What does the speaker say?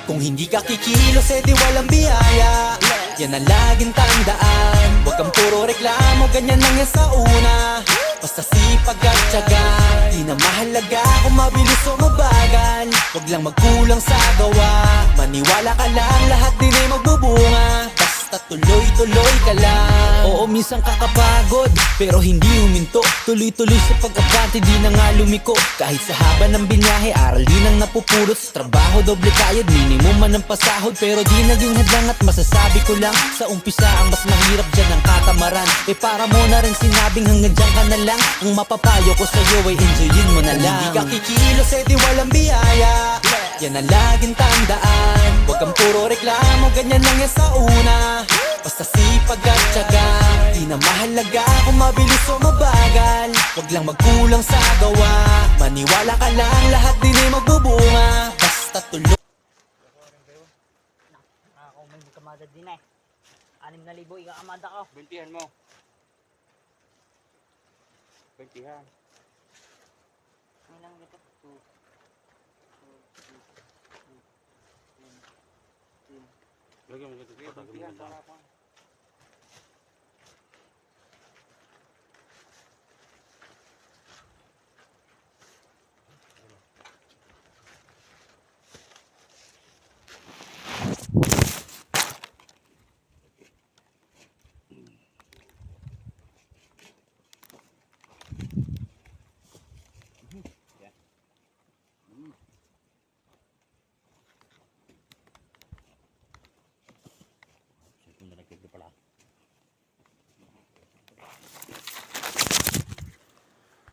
Kung hindi ka kikilos, edi walang biyaya. Yan ang laging tandaan. Huwag kang puro reklamo, ganyan lang yan sa una. Basta sipag at tiyaga, di na mahalaga kung mabilis o mabagal. Huwag lang magkulang sa gawa, maniwala ka lang, lahat din ay magbubunga. Basta tuloy-tuloy ka lang. Oo, minsan kakapagod, pero hindi huminto. Tuloy-tuloy sa pag-abante, di na nga lumiko. Kahit sa haba ng binyahe, aral din ang napupulot. Sa trabaho, doble kayod, minimum man ang pasahod. Pero di naging hadlang at masasabi ko lang, sa umpisa ang mas mahirap dyan ang katamaran. Para mo na rin sinabing hanggang dyan ka na lang. Ang mapapayo ko sa'yo ay enjoyin mo na lang. Kung hindi ka kikilos, edi walang biyaya. Yan ang laging tandaan. Huwag kang puro reklamo, ganyan lang yan sa una. Basta sipag at tiyaga, di na mahalaga kung mabilis o mabagal. Huwag lang magkulang sa gawa, maniwala ka lang, lahat din ay magbubunga. Basta tuloy. Ako may kamada din eh. 6,000 ikaw amada ko. Bentihan mo. Bentihan. Ano lang dito? Lagyan mo ganito. Bentihan para pa.